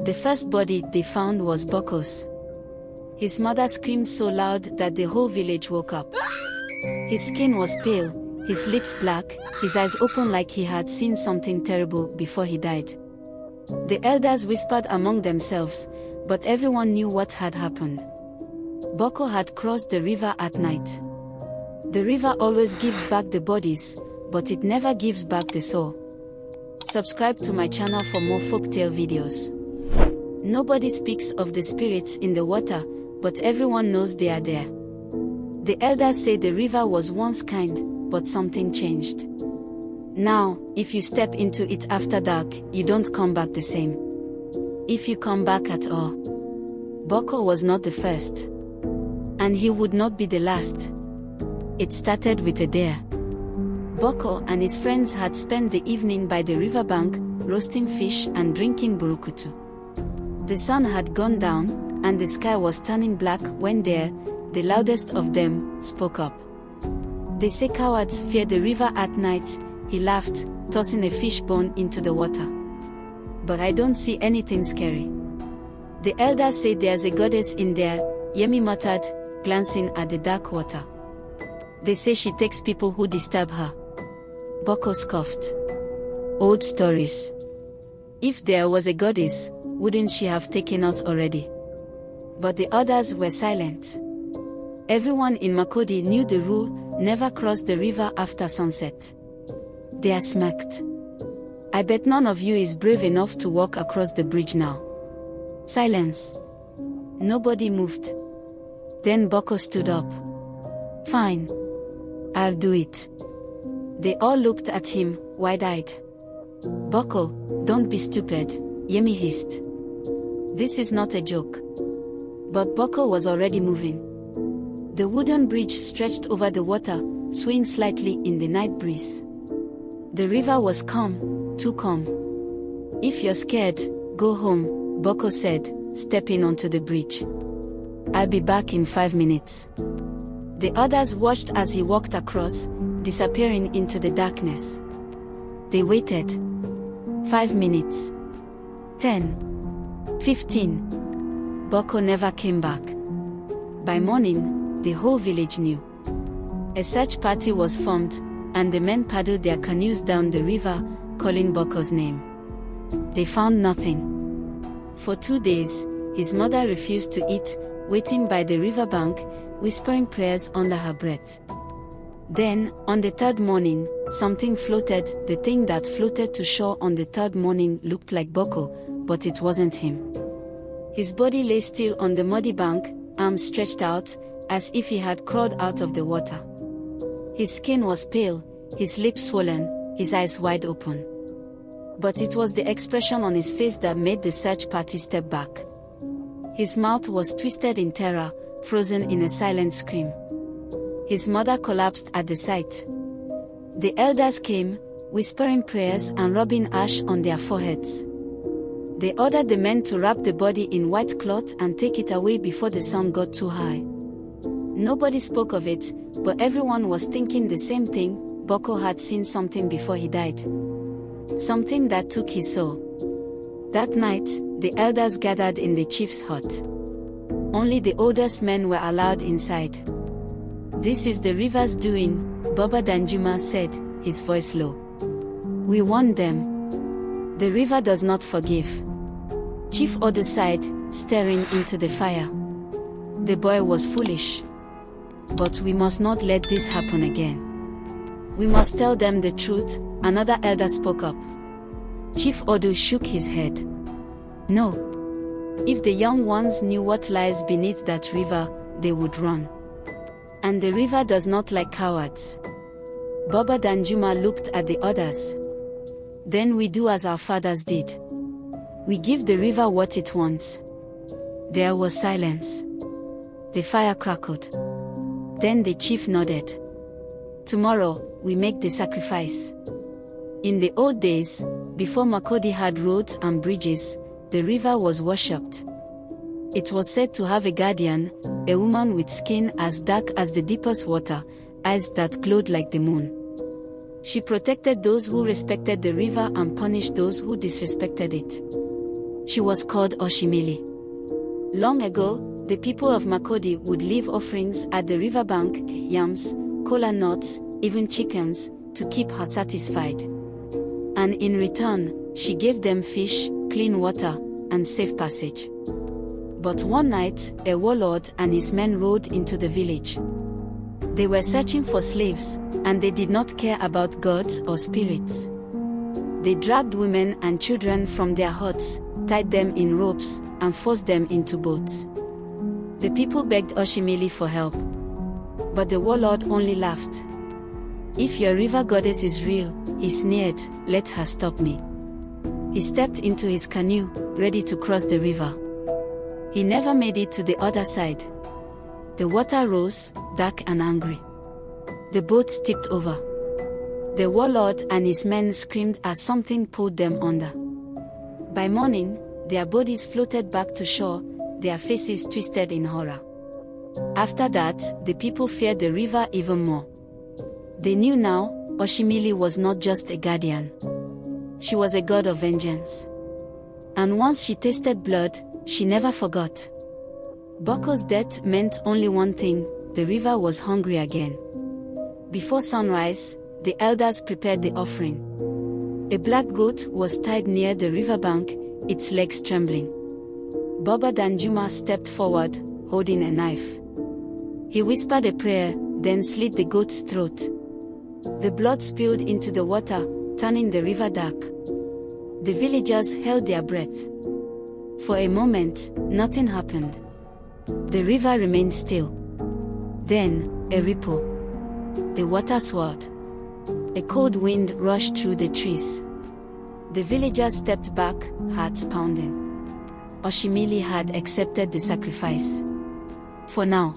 The first body they found was Bako's. His mother screamed so loud that the whole village woke up. His skin was pale, his lips black, his eyes open like he had seen something terrible before he died. The elders whispered among themselves, but everyone knew what had happened. Bako had crossed the river at night. The river always gives back the bodies, but it never gives back the soul. Subscribe to my channel for more folktale videos. Nobody speaks of the spirits in the water, but everyone knows they are there. The elders say the river was once kind, but something changed. Now, if you step into it after dark, you don't come back the same. If you come back at all. Bako was not the first. And he would not be the last. It started with a dare. Bako and his friends had spent the evening by the riverbank, roasting fish and drinking burukutu. The sun had gone down, and the sky was turning black when the loudest of them, spoke up. They say cowards fear the river at night, he laughed, tossing a fish bone into the water. But I don't see anything scary. The elders say there's a goddess in there, Yemi muttered, glancing at the dark water. They say she takes people who disturb her. Bako scoffed. Old stories. If there was a goddess, wouldn't she have taken us already? But the others were silent. Everyone in Makurdi knew the rule, never cross the river after sunset. They are smacked. I bet none of you is brave enough to walk across the bridge now. Silence. Nobody moved. Then Bako stood up. Fine. I'll do it. They all looked at him, wide-eyed. Bako, don't be stupid, Yemi hissed. This is not a joke. But Bako was already moving. The wooden bridge stretched over the water, swaying slightly in the night breeze. The river was calm, too calm. If you're scared, go home, Bako said, stepping onto the bridge. I'll be back in 5 minutes. The others watched as he walked across, disappearing into the darkness. They waited. 5 minutes. 10. 15. Bako never came back. By morning, the whole village knew. A search party was formed, and the men paddled their canoes down the river, calling Bako's name. They found nothing. For 2 days, his mother refused to eat, waiting by the riverbank, whispering prayers under her breath. Then, on the 3rd morning, something floated. The thing that floated to shore on the 3rd morning looked like Bako, but it wasn't him. His body lay still on the muddy bank, arms stretched out, as if he had crawled out of the water. His skin was pale, his lips swollen, his eyes wide open. But it was the expression on his face that made the search party step back. His mouth was twisted in terror, frozen in a silent scream. His mother collapsed at the sight. The elders came, whispering prayers and rubbing ash on their foreheads. They ordered the men to wrap the body in white cloth and take it away before the sun got too high. Nobody spoke of it, but everyone was thinking the same thing. Bako had seen something before he died. Something that took his soul. That night, the elders gathered in the chief's hut. Only the oldest men were allowed inside. This is the river's doing, Baba Danjuma said, his voice low. We warned them. The river does not forgive. Chief Odo sighed, staring into the fire. The boy was foolish. But we must not let this happen again. We must tell them the truth, another elder spoke up. Chief Odo shook his head. No. If the young ones knew what lies beneath that river, they would run. And the river does not like cowards. Baba Danjuma looked at the others. Then we do as our fathers did. We give the river what it wants. There was silence. The fire crackled. Then the chief nodded. Tomorrow, we make the sacrifice. In the old days, before Makurdi had roads and bridges, the river was worshipped. It was said to have a guardian, a woman with skin as dark as the deepest water, eyes that glowed like the moon. She protected those who respected the river and punished those who disrespected it. She was called Oshimili. Long ago, the people of Makurdi would leave offerings at the riverbank, yams, kola nuts, even chickens, to keep her satisfied. And in return, she gave them fish, clean water, and safe passage. But one night, a warlord and his men rode into the village. They were searching for slaves, and they did not care about gods or spirits. They dragged women and children from their huts, tied them in ropes, and forced them into boats. The people begged Oshimili for help. But the warlord only laughed. "If your river goddess is real," he sneered, "let her stop me." He stepped into his canoe, ready to cross the river. He never made it to the other side. The water rose, dark and angry. The boat tipped over. The warlord and his men screamed as something pulled them under. By morning, their bodies floated back to shore, their faces twisted in horror. After that, the people feared the river even more. They knew now, Oshimili was not just a guardian. She was a god of vengeance. And once she tasted blood, she never forgot. Bako's death meant only one thing: the river was hungry again. Before sunrise, the elders prepared the offering. A black goat was tied near the riverbank, its legs trembling. Baba Danjuma stepped forward, holding a knife. He whispered a prayer, then slit the goat's throat. The blood spilled into the water, turning the river dark. The villagers held their breath. For a moment, nothing happened. The river remained still. Then, a ripple. The water swirled. A cold wind rushed through the trees. The villagers stepped back, hearts pounding. Oshimili had accepted the sacrifice. For now.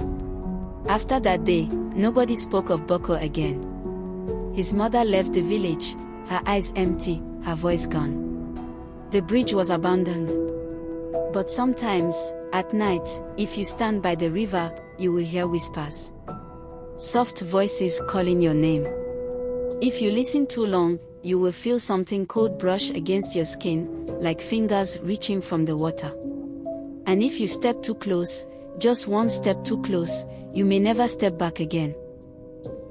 After that day, nobody spoke of Bako again. His mother left the village, her eyes empty, her voice gone. The bridge was abandoned. But sometimes, at night, if you stand by the river, you will hear whispers. Soft voices calling your name. If you listen too long, you will feel something cold brush against your skin, like fingers reaching from the water. And if you step too close, just one step too close, you may never step back again.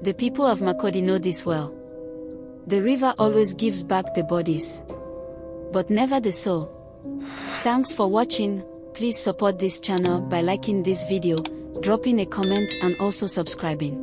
The people of Makurdi know this well. The river always gives back the bodies, but never the soul. Thanks for watching. Please support this channel by liking this video, dropping a comment and also subscribing.